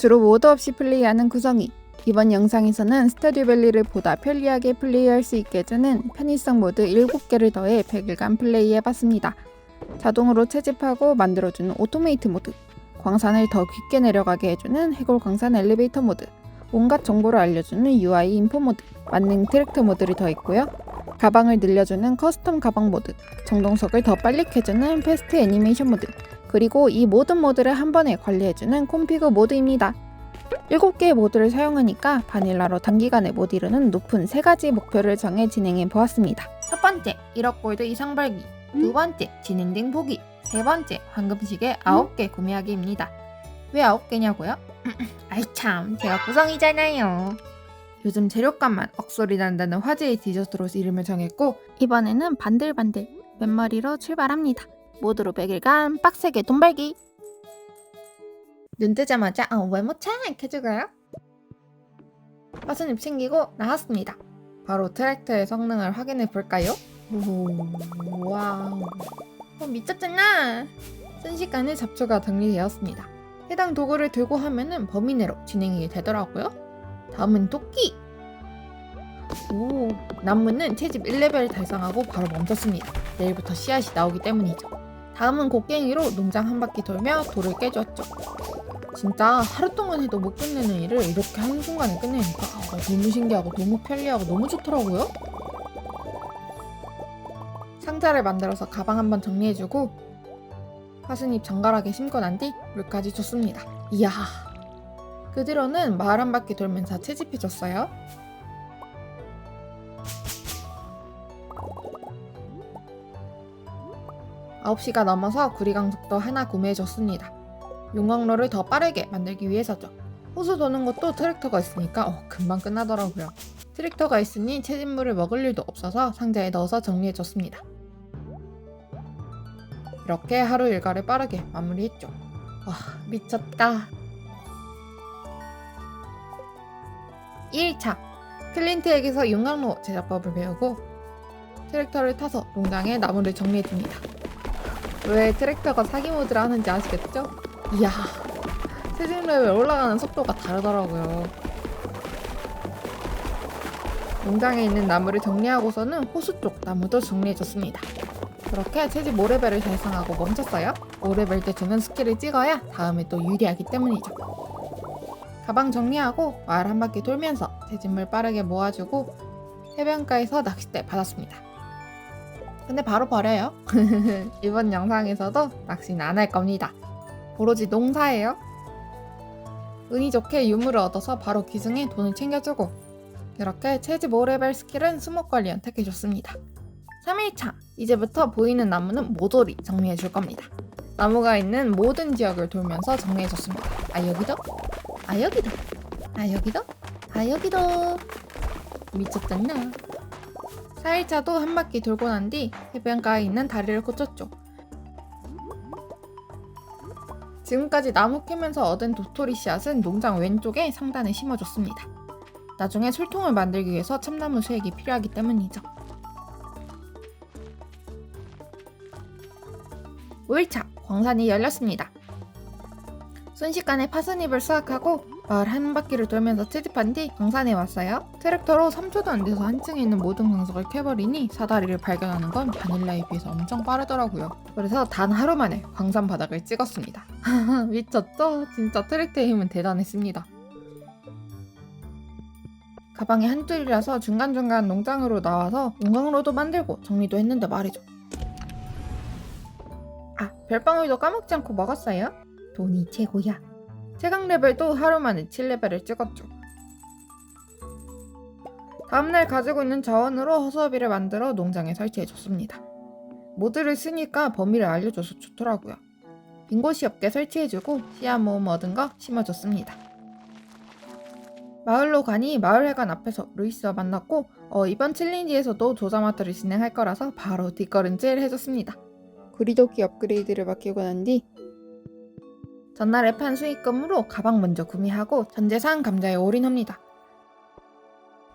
주로 모드 없이 플레이하는 구성이. 이번 영상에서는 스타듀밸리를 보다 편리하게 플레이할 수 있게 해주는 편의성 모드 7개를 더해 100일간 플레이해봤습니다. 자동으로 채집하고 만들어주는 오토메이트 모드, 광산을 더 깊게 내려가게 해주는 해골 광산 엘리베이터 모드, 온갖 정보를 알려주는 UI 인포 모드, 만능 트랙터 모드를 더했고요. 가방을 늘려주는 커스텀 가방 모드, 정동석을 더 빨리 캐주는 패스트 애니메이션 모드, 그리고 이 모든 모드를 한 번에 관리해주는 콤피그 모드입니다. 7개의 모드를 사용하니까 바닐라로 단기간에 못 이루는 높은 3가지 목표를 정해 진행해 보았습니다. 첫 번째, 1억 골드 이상 벌기. 두 번째, 진행등 보기. 세 번째, 황금시계 9개 구매하기입니다. 왜 9개냐고요? 아이 참, 제가 구성이잖아요. 요즘 재료값만 억소리 난다는 화제의 디저트로 이름을 정했고, 이번에는 반들반들 맨머리로 출발합니다. 모드로 100일간 빡세게 돈 벌기. 눈 뜨자마자 외모 착해지고요. 파스잎 챙기고 나왔습니다. 바로 트랙터의 성능을 확인해 볼까요? 와우, 미쳤잖아. 순식간에 잡초가 정리되었습니다. 해당 도구를 들고 하면은 범위 내로 진행이 되더라고요. 다음은 토끼. 나무는 채집 1레벨 달성하고 바로 멈췄습니다. 내일부터 씨앗이 나오기 때문이죠. 다음은 곡괭이로 농장 한 바퀴 돌며 돌을 깨주었죠. 진짜 하루 동안 해도 못 끝내는 일을 이렇게 한순간에 끝내니까 너무 신기하고 너무 편리하고 너무 좋더라고요. 상자를 만들어서 가방 한번 정리해주고 파스잎 정갈하게 심고 난 뒤 물까지 줬습니다. 이야, 그 뒤로는 마을 한 바퀴 돌면서 채집해줬어요. 아홉 시가 넘어서 구리강석도 하나 구매해줬습니다. 용광로를 더 빠르게 만들기 위해서죠. 호수 도는 것도 트랙터가 있으니까 금방 끝나더라고요. 트랙터가 있으니 채집물을 먹을 일도 없어서 상자에 넣어서 정리해줬습니다. 이렇게 하루 일과를 빠르게 마무리했죠. 와, 미쳤다. 1차, 클린트에게서 용광로 제작법을 배우고 트랙터를 타서 농장에 나무를 정리해줍니다. 왜 트랙터가 사기 모드를 하는지 아시겠죠? 이야, 채집 레벨 올라가는 속도가 다르더라고요. 농장에 있는 나무를 정리하고서는 호수 쪽 나무도 정리해줬습니다. 그렇게 채집 5레벨을 달성하고 멈췄어요. 5레벨 때 주는 스킬을 찍어야 다음에 또 유리하기 때문이죠. 가방 정리하고 마을 한 바퀴 돌면서 채집물 빠르게 모아주고 해변가에서 낚싯대 받았습니다. 근데 바로 버려요. 이번 영상에서도 낚시는 안 할 겁니다. 오로지 농사예요. 운이 좋게 유물을 얻어서 바로 기승에 돈을 챙겨주고, 이렇게 채집 5레벨 스킬은 수목관리 연택해줬습니다. 3일차, 이제부터 보이는 나무는 모조리 정리해줄 겁니다. 나무가 있는 모든 지역을 돌면서 정리해줬습니다. 여기도? 여기도? 여기도? 여기도? 미쳤잖아. 4일차도 한 바퀴 돌고 난 뒤 해변가에 있는 다리를 고쳤죠. 지금까지 나무 캐면서 얻은 도토리 씨앗은 농장 왼쪽에 상단에 심어줬습니다. 나중에 술통을 만들기 위해서 참나무 수액이 필요하기 때문이죠. 5일차, 광산이 열렸습니다. 순식간에 파스잎을 수확하고 마을 한 바퀴를 돌면서 채집한 뒤 광산에 왔어요. 트랙터로 3초도 안 돼서 한층에 있는 모든 광석을 캐버리니 사다리를 발견하는 건 바닐라에 비해서 엄청 빠르더라고요. 그래서 단 하루 만에 광산 바닥을 찍었습니다. 미쳤죠? 진짜 트랙터의 힘은 대단했습니다. 가방이 한둘이라서 중간중간 농장으로 나와서 용광로도 만들고 정리도 했는데 말이죠. 별방울도 까먹지 않고 먹었어요. 돈이 최고야. 최강 레벨도 하루 만에 7레벨을 찍었죠. 다음날 가지고 있는 자원으로 허수아비를 만들어 농장에 설치해줬습니다. 모드를 쓰니까 범위를 알려줘서 좋더라고요. 빈 곳이 없게 설치해주고 씨앗 모음 얻은 거 심어줬습니다. 마을로 가니 마을회관 앞에서 루이스와 만났고 이번 챌린지에서도 조자마트를 진행할 거라서 바로 뒷걸음질 해줬습니다. 구리도끼 업그레이드를 맡기고 난 뒤 전날에 판 수익금으로 가방 먼저 구매하고 전재산 감자에 올인합니다.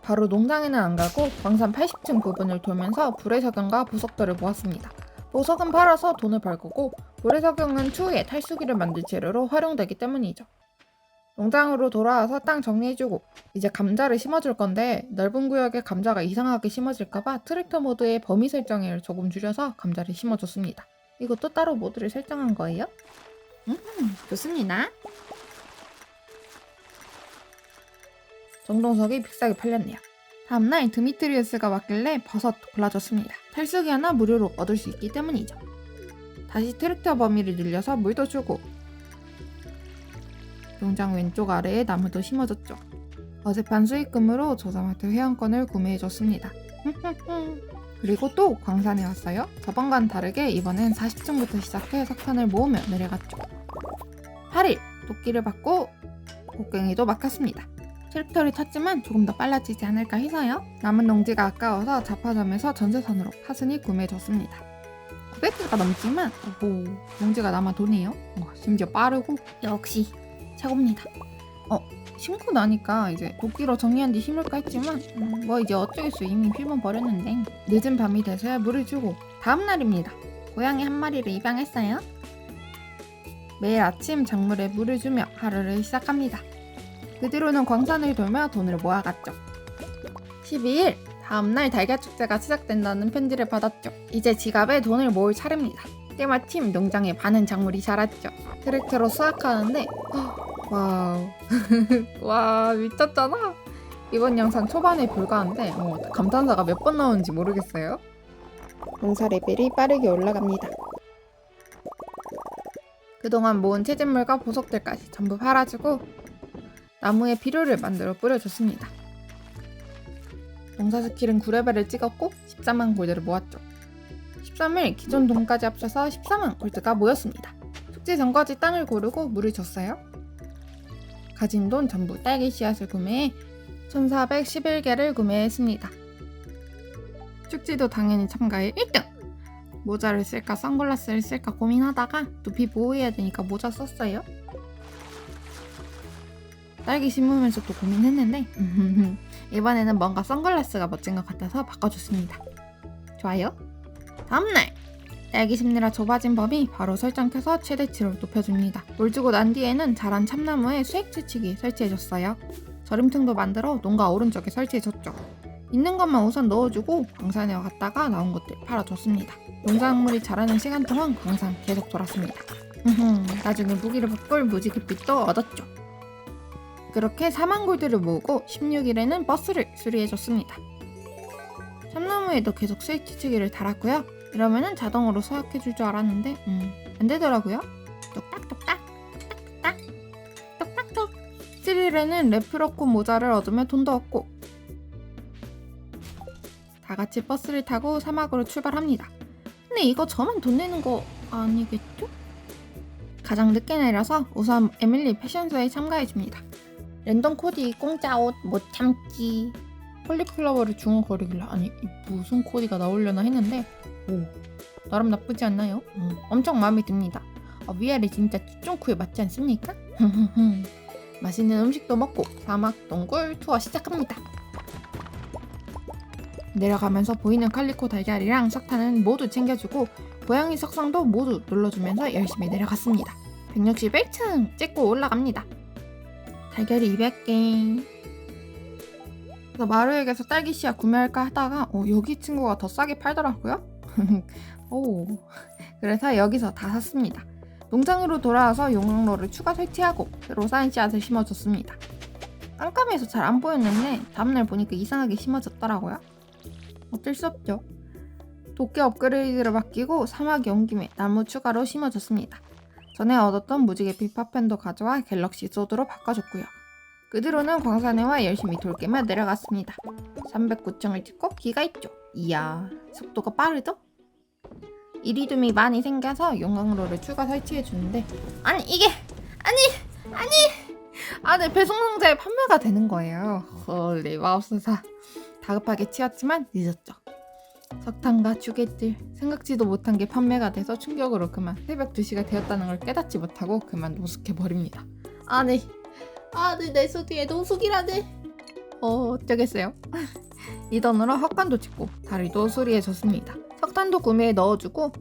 바로 농장에는 안 가고 광산 80층 부분을 돌면서 불의 석영과 보석들을 모았습니다. 보석은 팔아서 돈을 벌 거고 불의 석영은 추후에 탈수기를 만들 재료로 활용되기 때문이죠. 농장으로 돌아와서 땅 정리해주고 이제 감자를 심어줄 건데 넓은 구역에 감자가 이상하게 심어질까봐 트랙터 모드의 범위 설정을 조금 줄여서 감자를 심어줬습니다. 이것도 따로 모드를 설정한 거예요? 좋습니다. 정동석이 빅싸게 팔렸네요. 다음날 드미트리우스가 왔길래 버섯 골라줬습니다. 탈수기 하나 무료로 얻을 수 있기 때문이죠. 다시 트랙터 범위를 늘려서 물도 주고 농장 왼쪽 아래에 나무도 심어줬죠. 어젯밤 수익금으로 조사마트 회원권을 구매해줬습니다. 그리고 또 광산에 왔어요. 저번과는 다르게 이번엔 40층부터 시작해 석탄을 모으며 내려갔죠. 8일 도끼를 받고 곡괭이도 막혔습니다. 트랙터를 탔지만 조금 더 빨라지지 않을까 해서요. 남은 농지가 아까워서 잡화점에서 전세선으로 파순이 구매해줬습니다. 900개가 넘지만 농지가 남아 도네요. 심지어 빠르고 역시 최고입니다. 심고 나니까 이제 도끼로 정리한 뒤 심을까 했지만 뭐 이제 어쩌겠어. 이미 필번 버렸는데 늦은 밤이 돼서야 물을 주고 다음날입니다. 고양이 한 마리를 입양했어요. 매일 아침 작물에 물을 주며 하루를 시작합니다. 그 뒤로는 광산을 돌며 돈을 모아갔죠. 12일 다음날 달걀축제가 시작된다는 편지를 받았죠. 이제 지갑에 돈을 모을 차례입니다. 때마침 농장에 많은 작물이 자랐죠. 트랙터로 수확하는데 와우 와 미쳤잖아. 이번 영상 초반에 불과한데 감탄사가 몇 번 나오는지 모르겠어요. 농사 레벨이 빠르게 올라갑니다. 그동안 모은 채집물과 보석들까지 전부 팔아주고 나무에 비료를 만들어 뿌려줬습니다. 농사 스킬은 9레벨을 찍었고 14만 골드를 모았죠. 13일 기존 돈까지 합쳐서 14만 골드가 모였습니다. 축제 전까지 땅을 고르고 물을 줬어요. 가진 돈 전부 딸기 씨앗을 구매해 1411개를 구매했습니다. 축제도 당연히 참가해 1등! 모자를 쓸까 선글라스를 쓸까 고민하다가 두피 보호해야 되니까 모자 썼어요. 딸기 심으면서 또 고민했는데 이번에는 뭔가 선글라스가 멋진 것 같아서 바꿔줬습니다. 좋아요. 다음날 딸기 심느라 좁아진 범위 바로 설정켜서 최대치로 높여줍니다. 물 주고 난 뒤에는 자란 참나무에 수액 채취기 설치해줬어요. 저림통도 만들어 농가 오른쪽에 설치해줬죠. 있는 것만 우선 넣어주고 광산에 갔다가 나온 것들 팔아줬습니다. 농작물이 자라는 시간 동안 광산 계속 돌았습니다. 나중에 무기를 바꿀 무지갯빛도 얻었죠. 그렇게 4만 골드를 모으고 16일에는 버스를 수리해줬습니다. 참나무에도 계속 수액 채취기를 달았고요. 이러면은 자동으로 수확해줄 줄 알았는데 안 되더라고요. 똑딱똑딱 똑딱똑딱 똑딱똑 7일에는 레프로콘 모자를 얻으며 돈도 얻고 다 같이 버스를 타고 사막으로 출발합니다. 근데 이거 저만 돈 내는 거 아니겠죠? 가장 늦게 내려서 우선 에밀리 패션쇼에 참가해줍니다. 랜덤 코디 공짜 옷 못 참기. 폴리플라워를 중얼거리길래 아니 무슨 코디가 나오려나 했는데 나름 나쁘지 않나요? 엄청 마음에 듭니다. 위아래 진짜 쭈쫑쿠에 맞지 않습니까? 맛있는 음식도 먹고 사막 동굴 투어 시작합니다. 내려가면서 보이는 칼리코 달걀이랑 석탄은 모두 챙겨주고 고양이 석상도 모두 눌러주면서 열심히 내려갔습니다. 161층 찍고 올라갑니다. 달걀이 200개. 그래서 마루에게서 딸기 씨앗 구매할까 하다가 여기 친구가 더 싸게 팔더라고요. 그래서 여기서 다 샀습니다. 농장으로 돌아와서 용광로를 추가 설치하고 로사인 씨앗을 심어줬습니다. 깜깜해서 잘 안 보였는데 다음날 보니까 이상하게 심어졌더라고요. 어쩔 수 없죠. 도끼 업그레이드를 맡기고 사막에 온 김에 나무 추가로 심어줬습니다. 전에 얻었던 무지개빛 팝펜도 가져와 갤럭시 소드로 바꿔줬고요. 그 뒤로는 광산에 와 열심히 돌게만 내려갔습니다. 309층을 찍고 기가 있죠. 이야, 속도가 빠르죠? 이리듐이 많이 생겨서 용광로를 추가 설치해주는데 아니 배송 상자에 판매가 되는 거예요. 헐리 마법사사. 다급하게 치웠지만 늦었죠. 석탄과 주개들 생각지도 못한 게 판매가 돼서 충격으로 그만 새벽 2시가 되었다는 걸 깨닫지 못하고 그만 노숙해버립니다. 내 소디에 노숙이라니. 어쩌겠어요. 이 돈으로 헛간도 짓고 다리도 수리해줬습니다. 석탄도 구매해 넣어주고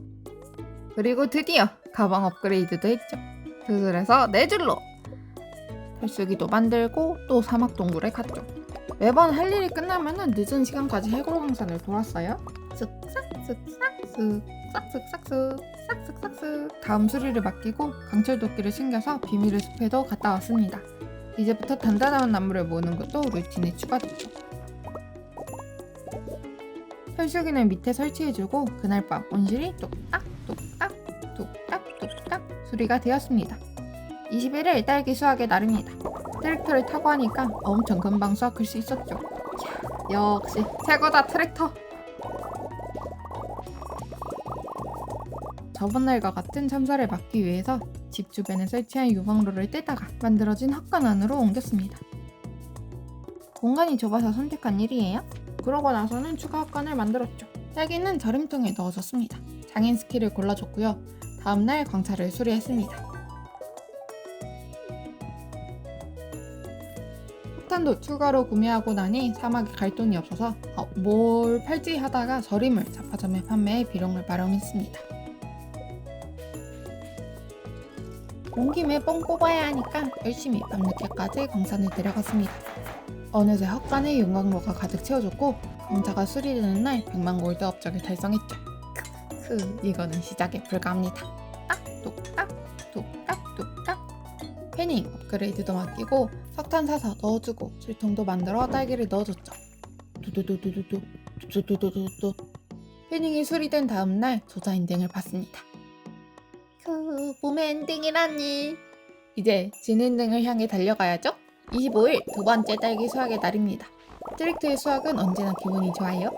그리고 드디어 가방 업그레이드도 했죠. 그래서 4줄로 펼쓰기도 만들고 또 사막 동굴에 갔죠. 매번 할 일이 끝나면은 늦은 시간까지 해골 광산을 돌았어요. 쓱싹 쓱싹 쓱싹 쓱싹 다음 수리를 맡기고 강철 도끼를 챙겨서 비밀의 숲에도 갔다 왔습니다. 이제부터 단단한 나무를 모으는 것도 루틴에 추가됐죠. 펼쓰기는 밑에 설치해주고 그날 밤 온실이 뚝딱 수리가 되었습니다. 21일 딸기 수확의 날입니다. 트랙터를 타고 하니까 엄청 금방 수확할 수 있었죠. 역시 최고다 트랙터. 저번 날과 같은 참사를 막기 위해서 집 주변에 설치한 유광로를 떼다가 만들어진 헛간 안으로 옮겼습니다. 공간이 좁아서 선택한 일이에요. 그러고 나서는 추가 헛간을 만들었죠. 딸기는 절임통에 넣어줬습니다. 장인 스키를 골라줬고요. 다음날 광차를 수리했습니다. 석탄도 추가로 구매하고 나니 사막에 갈 돈이 없어서 뭘 팔지 하다가 절임을 잡화점에 판매해 비용을 마련했습니다. 온 김에 뽕 뽑아야 하니까 열심히 밤늦게까지 광산을 내려갔습니다. 어느새 헛간에 용광로가 가득 채워졌고 광차가 수리되는 날 100만 골드 업적을 달성했죠. 이거는 시작에 불과합니다. 뚝딱 패닝 업그레이드도 맡기고 석탄 사서 넣어주고 술통도 만들어 딸기를 넣어줬죠. 두두두두두 패닝이 수리된 다음날 조자 엔딩을 받습니다. 몸의 엔딩이라니. 이제 진 엔딩을 향해 달려가야죠. 25일 두 번째 딸기 수확의 날입니다. 트랙터의 수확은 언제나 기분이 좋아요.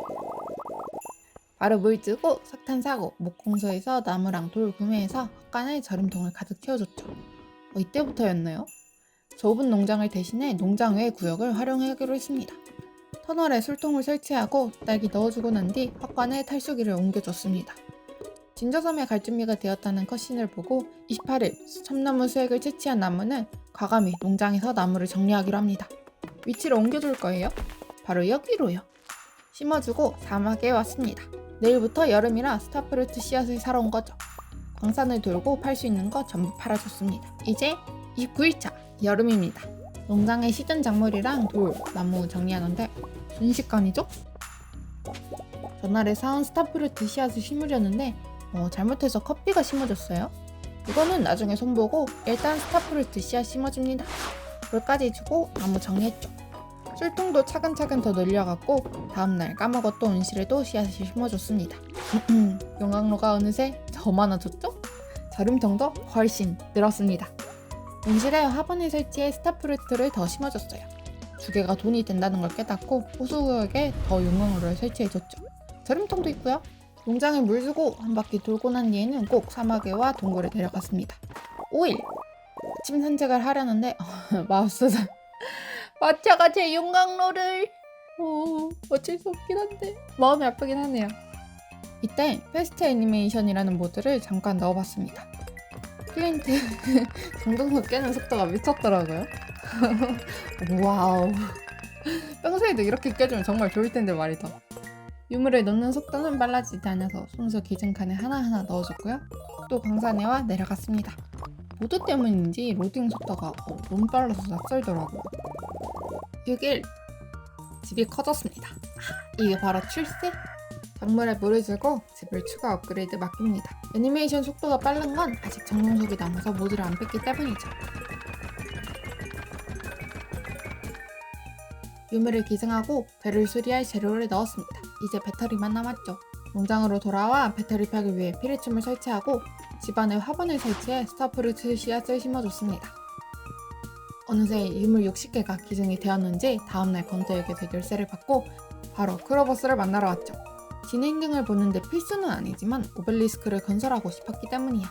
바로 물 주고 석탄 사고 목공소에서 나무랑 돌 구매해서 헛간에 절임통을 가득 채워줬죠. 이때부터였나요? 좁은 농장을 대신해 농장 외 구역을 활용하기로 했습니다. 터널에 술통을 설치하고 딸기 넣어주고 난 뒤 헛간에 탈수기를 옮겨줬습니다. 진저섬에 갈 준비가 되었다는 컷신을 보고 28일 참나무 수액을 채취한 나무는 과감히 농장에서 나무를 정리하기로 합니다. 위치를 옮겨줄 거예요. 바로 여기로요. 심어주고 사막에 왔습니다. 내일부터 여름이라 스타프루트 씨앗을 사러 온 거죠. 광산을 돌고 팔 수 있는 거 전부 팔아줬습니다. 이제 29일차 여름입니다. 농장에 시든 작물이랑 돌, 나무 정리하는데 순식간이죠? 전날에 사온 스타프루트 씨앗을 심으려는데 잘못해서 커피가 심어졌어요. 이거는 나중에 손보고 일단 스타프루트 씨앗 심어줍니다. 물까지 주고 나무 정리했죠. 술통도 차근차근 더 늘려갖고 다음날 까먹었던 온실에도 씨앗을 심어줬습니다. 용광로가 어느새 더 많아졌죠? 절임통도 훨씬 늘었습니다. 온실에 화분을 설치해 스타프루트를 더 심어줬어요. 두 개가 돈이 된다는 걸 깨닫고 호수구역에 더 용광로를 설치해줬죠. 절임통도 있고요. 농장에 물 주고 한 바퀴 돌고 난 뒤에는 꼭 사막에와 동굴에 내려갔습니다. 5일 아침 산책을 하려는데 마우스가 마차가 제 용광로를 어쩔 수 없긴 한데 마음이 아프긴 하네요. 이때 패스트 애니메이션이라는 모드를 잠깐 넣어봤습니다. 클린트 정동석 깨는 속도가 미쳤더라고요. 와우, 평소에도 이렇게 깨주면 정말 좋을 텐데 말이다. 유물을 넣는 속도는 빨라지지 않아서 순서 기준칸에 하나하나 넣어줬고요. 또 광산에와 내려갔습니다. 모드 때문인지 로딩 속도가 너무 빨라서 낯설더라고요. 6일 집이 커졌습니다. 이게 바로 출세? 작물에 물을 주고 집을 추가 업그레이드 맡깁니다. 애니메이션 속도가 빠른 건 아직 정동석이 남아서 모드를 안 뺐기 때문이죠. 유물을 기증하고 배를 수리할 재료를 넣었습니다. 이제 배터리만 남았죠. 농장으로 돌아와 배터리팩을 위해 피레침을 설치하고 집안에 화분을 설치해 스타프루트 씨앗을 심어줬습니다. 어느새 유물 60개가 기증이 되었는지 다음날 건터에게서 열쇠를 받고 바로 크로버스를 만나러 왔죠. 진행등을 보는데 필수는 아니지만 오벨리스크를 건설하고 싶었기 때문이야.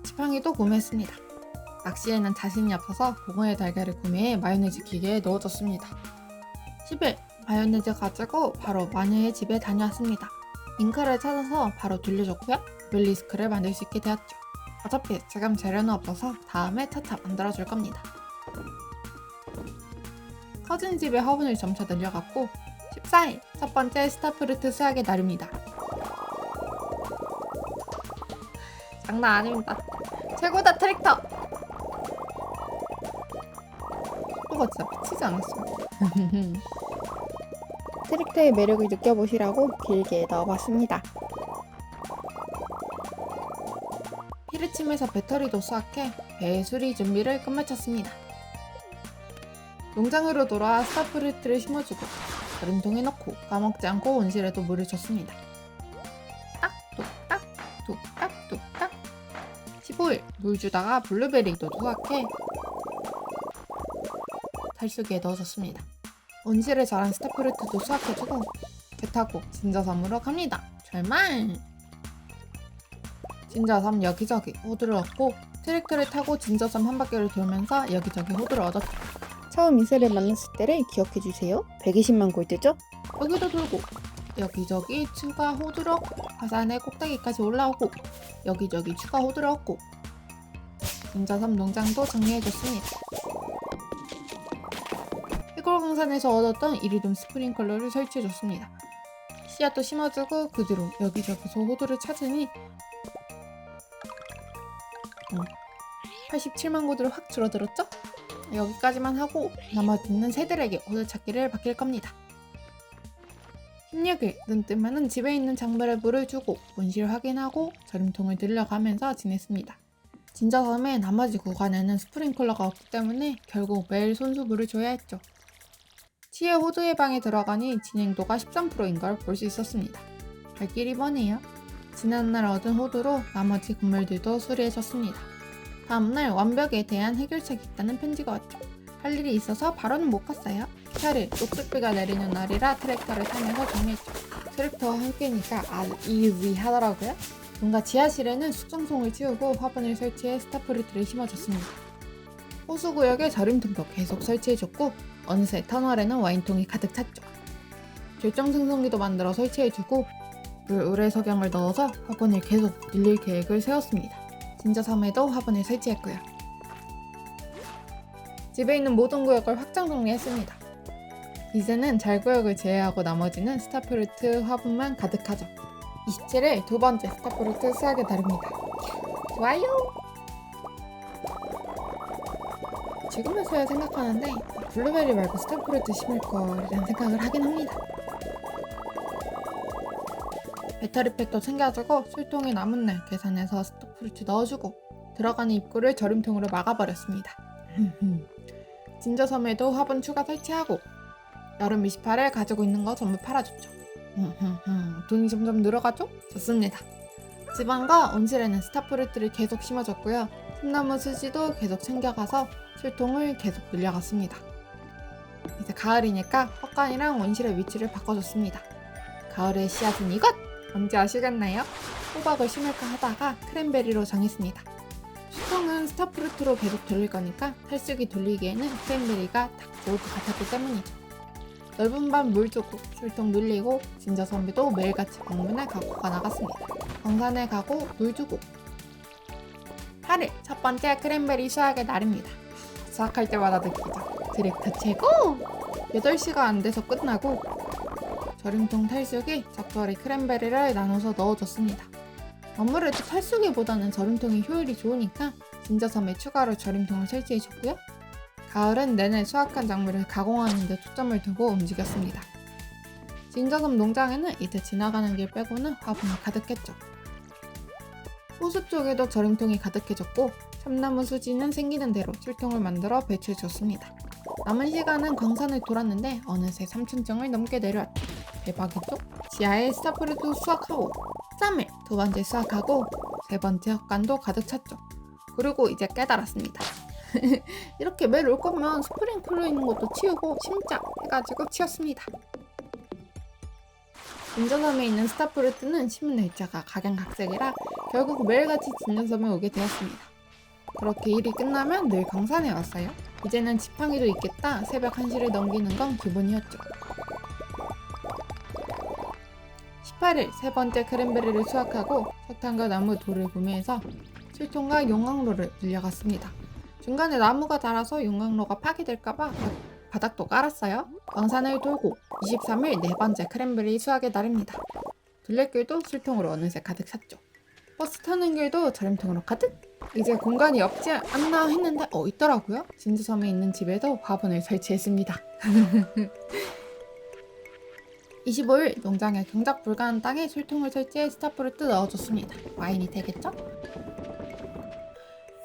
지팡이도 구매했습니다. 낚시에는 자신이 없어서 공허의 달걀을 구매해 마요네즈 기계에 넣어줬습니다. 10일 마요네즈 가지고 바로 마녀의 집에 다녀왔습니다. 잉크를 찾아서 바로 돌려줬고요. 오벨리스크를 만들 수 있게 되었죠. 어차피 지금 재료는 없어서 다음에 차차 만들어줄 겁니다. 커진 집의 화분을 점차 늘려갔고 14일 첫 번째 스타프루트 수확의 날입니다. 장난 아닙니다. 최고다 트랙터! 거 진짜 미치지 않았어요. 트랙터의 매력을 느껴보시라고 길게 넣어봤습니다. 피르침에서 배터리도 수확해 배의 수리 준비를 끝마쳤습니다. 농장으로 돌아와 스타프루트를 심어주고 절임통에 넣고 까먹지 않고 온실에도 물을 줬습니다. 딱 뚝딱 뚝딱 뚝딱 15일 물 주다가 블루베리도 수확해 탈수기에 넣어줬습니다. 온실에 자란 스타프루트도 수확해주고 배 타고 진저섬으로 갑니다. 출발! 진저섬 여기저기 호두를 얻고 트랙터를 타고 진저섬 한 바퀴를 돌면서 여기저기 호두를 얻었죠. 처음 이슬을 만났을 때를 기억해주세요. 120만 골드죠? 여기도 돌고 여기저기 추가 호두를 얻고 화산의 꼭대기까지 올라오고 여기저기 추가 호두를 얻고 진저섬 농장도 정리해줬습니다. 해골광산에서 얻었던 이리듐 스프링클러를 설치해줬습니다. 씨앗도 심어주고 그 뒤로 여기저기서 호두를 찾으니 87만 고드로 확 줄어들었죠? 여기까지만 하고 나머지는 새들에게 호두 찾기를 맡길 겁니다. 16일 눈 뜨면은 집에 있는 작물에 물을 주고 온실 확인하고 절임통을 들려가면서 지냈습니다. 진저섬의 나머지 구간에는 스프링클러가 없기 때문에 결국 매일 손수물을 줘야 했죠. 치의 호두 예방에 들어가니 진행도가 13%인 걸 볼 수 있었습니다. 갈 길이 머네요. 지난날 얻은 호두로 나머지 곡물들도 수리해줬습니다. 다음날 완벽에 대한 해결책이 있다는 편지가 왔죠. 할 일이 있어서 바로는 못 갔어요. 8일 녹색비가 내리는 날이라 트랙터를 타면서 정리했죠. 트랙터와 함께니까 아주 이지 하더라고요. 뭔가 지하실에는 숙성송을 치우고 화분을 설치해 스타프루트를 심어줬습니다. 호수구역에 절임통도 계속 설치해줬고 어느새 터널에는 와인통이 가득 찼죠. 결정생성기도 만들어 설치해주고 물 우레석양을 넣어서 화분을 계속 늘릴 계획을 세웠습니다. 진저섬에도 화분을 설치했고요. 집에 있는 모든 구역을 확장 정리했습니다. 이제는 잘 구역을 제외하고 나머지는 스타프루트 화분만 가득하죠. 27일 두 번째 스타프루트 수확의 날입니다. 좋아요! 지금에서야 생각하는데 블루베리 말고 스타프루트 심을 거라는 생각을 하긴 합니다. 배터리팩도 챙겨주고 술통에 남은 날 계산해서 스타프루트 넣어주고 들어가는 입구를 절임통으로 막아버렸습니다. 진저섬에도 화분 추가 설치하고 여름 28일 가지고 있는 거 전부 팔아줬죠. 돈이 점점 늘어가죠? 좋습니다. 지방과 온실에는 스타프루트를 계속 심어줬고요. 참나무 수지도 계속 챙겨가서 술통을 계속 늘려갔습니다. 이제 가을이니까 헛간이랑 온실의 위치를 바꿔줬습니다. 가을의 씨앗은 이것! 뭔지 아시겠나요? 호박을 심을까 하다가 크랜베리로 정했습니다. 수통은 스타프루트로 계속 돌릴 거니까 탈수기 돌리기에는 크랜베리가 딱 좋을 것 같았기 때문이죠. 넓은 반 물 주고 술통 늘리고 진저섬에도 매일같이 방문해 갖고가 나갔습니다. 광산에 가고 물 주고 8일 첫 번째 크랜베리 수확의 날입니다. 수확할 때마다 느끼죠. 트랙터 최고! 8시가 안 돼서 끝나고 절임통 탈수기 적절히 크랜베리를 나눠서 넣어줬습니다. 아무래도 탈수기보다는 절임통이 효율이 좋으니까 진저섬에 추가로 절임통을 설치해줬고요. 가을은 내내 수확한 작물을 가공하는 데 초점을 두고 움직였습니다. 진저섬 농장에는 이제 지나가는 길 빼고는 화분이 가득했죠. 호수 쪽에도 절임통이 가득해졌고 참나무 수지는 생기는 대로 술통을 만들어 배출해줬습니다. 남은 시간은 광산을 돌았는데 어느새 3,000정을 넘게 내려왔죠. 대박이죠? 지하에 스타프루트 수확하고 3일 두 번째 수확하고 세 번째 헛간도 가득 찼죠. 그리고 이제 깨달았습니다. 이렇게 매일 올 거면 스프링클러 있는 것도 치우고 심자 해가지고 치웠습니다. 진저섬에 있는 스타프루트는 심은 날짜가 각양각색이라 결국 매일같이 진저섬에 오게 되었습니다. 그렇게 일이 끝나면 늘 광산에 왔어요. 이제는 지팡이도 있겠다 새벽 1시를 넘기는 건 기본이었죠. 18일 세 번째 크랜베리를 수확하고 석탄과 나무 돌을 구매해서 술통과 용광로를 늘려갔습니다. 중간에 나무가 자라서 용광로가 파괴될까봐 바닥도 깔았어요. 광산을 돌고 23일 네 번째 크랜베리 수확의 날입니다. 둘레길도 술통으로 어느새 가득 찼죠. 버스 타는 길도 절임통으로 가득! 이제 공간이 없지 않나 했는데 있더라고요. 진주섬에 있는 집에도 화분을 설치했습니다. 25일 농장에 경작 불가한 땅에 술통을 설치해 스타프루트 넣어줬습니다. 와인이 되겠죠?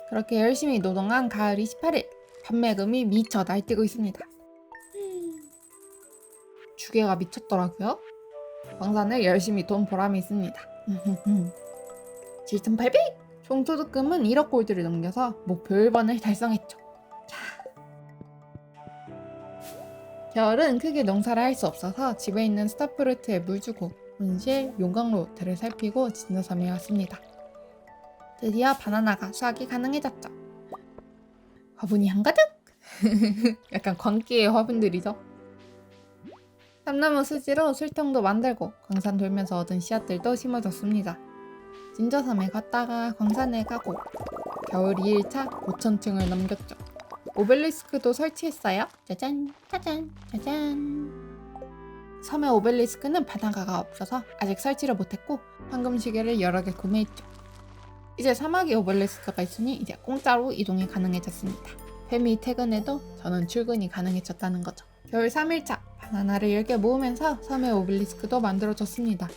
그렇게 열심히 노동한 가을 28일 판매금이 미쳐 날뛰고 있습니다. 주계가 미쳤더라고요. 광산을 열심히 돈 보람이 있습니다. 7,800! 총소득금은 1억 골드를 넘겨서 목표 1번을 달성했죠. 겨울은 크게 농사를 할 수 없어서 집에 있는 스타프루트에 물 주고 온실, 용광로들을 살피고 진주섬에 왔습니다. 드디어 바나나가 수확이 가능해졌죠. 화분이 한가득! 약간 광기의 화분들이죠. 삼나무 수지로 술통도 만들고 광산 돌면서 얻은 씨앗들도 심어줬습니다. 진주섬에 갔다가 광산에 가고 겨울 2일차 5,000층을 넘겼죠. 오벨리스크도 설치했어요. 짜잔 짜잔 짜잔. 섬의 오벨리스크는 바나나가 없어서 아직 설치를 못했고 황금시계를 여러 개 구매했죠. 이제 사막에 오벨리스크가 있으니 이제 공짜로 이동이 가능해졌습니다. 뱀이 퇴근해도 저는 출근이 가능해졌다는 거죠. 겨울 3일차 바나나를 10개 모으면서 섬의 오벨리스크도 만들어줬습니다.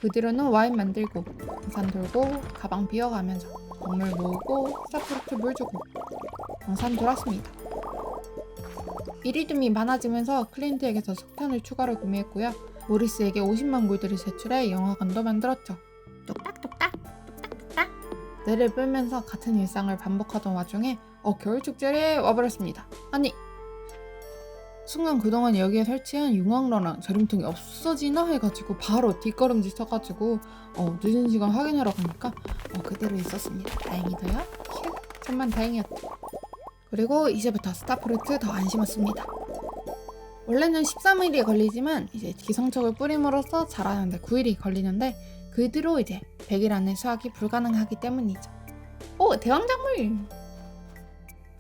그 뒤로는 와인 만들고 광산 돌고 가방 비워가면서 곡물 모으고 스타프루트 물 주고 광산 돌았습니다. 이리듐이 많아지면서 클린트에게서 석탄을 추가로 구매했고요. 모리스에게 50만 골드를 제출해 영화관도 만들었죠. 뚝딱뚝딱 뚝딱뚝딱. 뇌를 풀면서 같은 일상을 반복하던 와중에 겨울축제에 와버렸습니다. 아니 순간 그동안 여기에 설치한 용광로랑 절임통이 없어지나 해가지고 바로 뒷걸음질 쳐가지고 늦은 시간 확인하러 가니까 그대로 있었습니다. 다행히도요. 휴, 천만 다행이었죠. 그리고 이제부터 스타프루트 더 안 심었습니다. 원래는 13일이 걸리지만 이제 기성척을 뿌림으로써 자라는데 9일이 걸리는데 그 뒤로 이제 100일 안에 수확이 불가능하기 때문이죠. 오, 대왕작물!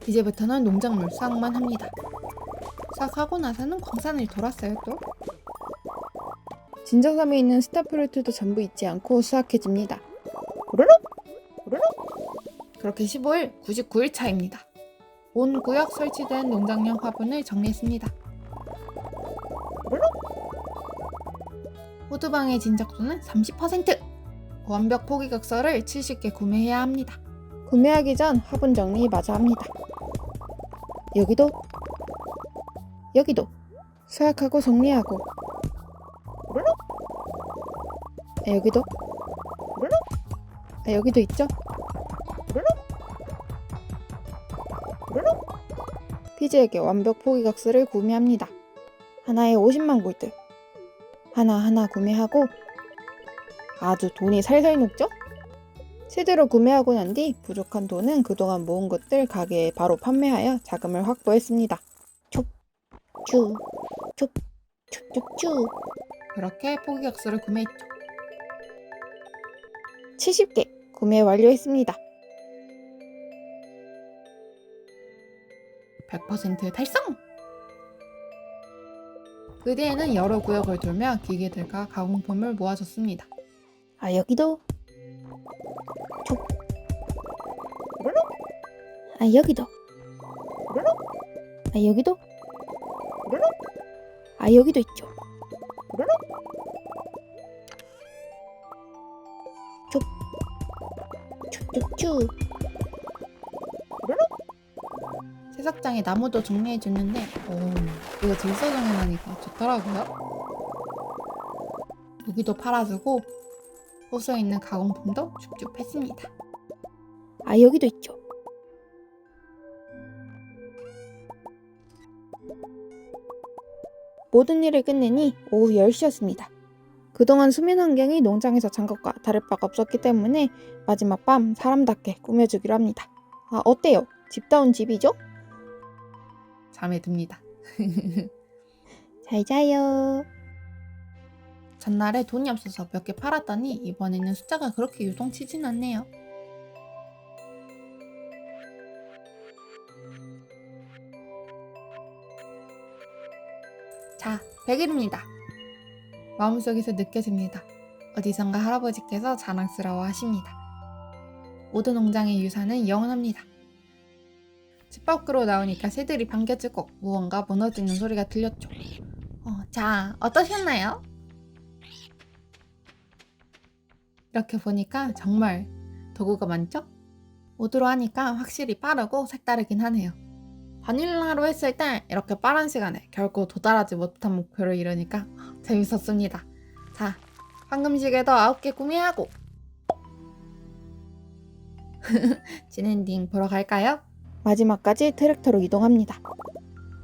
이제부터는 농작물 수확만 합니다. 수확하고 나서는 광산을 돌았어요 또. 진저섬에 있는 스타프루트도 전부 잊지 않고 수확해줍니다. 우르륵! 우르륵! 그렇게 15일 99일 차입니다. 온 구역 설치된 농장용 화분을 정리했습니다. 우르륵! 호두방의 진적수는 30%! 완벽 포기각서를 70개 구매해야 합니다. 구매하기 전 화분 정리 마저 합니다. 여기도 수확하고 정리하고 우르륵! 여기도 우르륵! 여기도 있죠? 우르륵! 우르륵! 피지에게 완벽 포기각서를 구매합니다. 하나에 50만 골드. 하나하나 구매하고 아주 돈이 살살 녹죠? 세대로 구매하고 난 뒤 부족한 돈은 그동안 모은 것들 가게에 바로 판매하여 자금을 확보했습니다. 쭉. 그렇게 포기각서를 구매했죠. 70개 구매 완료했습니다. 100% 달성! 그 뒤에는 여러 구역을 돌며 기계들과 가공품을 모아줬습니다. 여기도 여기도 여기도 여기도 있죠. 쭉쭉쭉. 세석장에 나무도 정리해줬는데 이거 질서 정해놓으니까 좋더라고요. 무기도 팔아주고 호수에 있는 가공품도 쭉쭉 했습니다. 여기도 있죠. 모든 일을 끝내니 오후 10시였습니다. 그동안 수면 환경이 농장에서 잔 것과 다를 바가 없었기 때문에 마지막 밤 사람답게 꾸며주기로 합니다. 어때요? 집다운 집이죠? 잠에 듭니다. 잘 자요. 전날에 돈이 없어서 몇 개 팔았더니 이번에는 숫자가 그렇게 유동치진 않네요. 자, 100일입니다. 마음속에서 느껴집니다. 어디선가 할아버지께서 자랑스러워 하십니다. 모든 농장의 유산은 영원합니다. 집 밖으로 나오니까 새들이 반겨주고 무언가 무너지는 소리가 들렸죠. 자, 어떠셨나요? 이렇게 보니까 정말 도구가 많죠? 모드로 하니까 확실히 빠르고 색다르긴 하네요. 바닐라로 했을 때 이렇게 빠른 시간에 결코 도달하지 못한 목표를 이루니까 재밌었습니다. 자, 황금시계도 9개 구매하고 진엔딩 보러 갈까요? 마지막까지 트랙터로 이동합니다.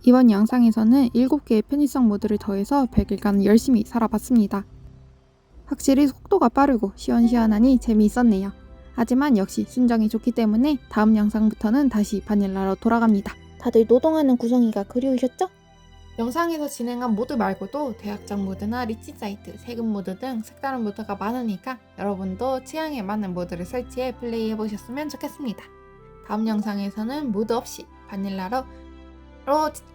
이번 영상에서는 7개의 편의성 모드를 더해서 100일간 열심히 살아봤습니다. 확실히 속도가 빠르고 시원시원하니 재미있었네요. 하지만 역시 순정이 좋기 때문에 다음 영상부터는 다시 바닐라로 돌아갑니다. 다들 노동하는 구성이가 그리우셨죠? 영상에서 진행한 모드 말고도 대학장 모드나 리치 사이트, 세금 모드 등 색다른 모드가 많으니까 여러분도 취향에 맞는 모드를 설치해 플레이해보셨으면 좋겠습니다. 다음 영상에서는 모드 없이 바닐라로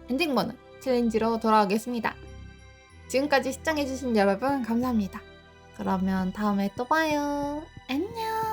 엔딩 보는 챌린지로 돌아오겠습니다. 지금까지 시청해주신 여러분 감사합니다. 그러면 다음에 또 봐요. 안녕.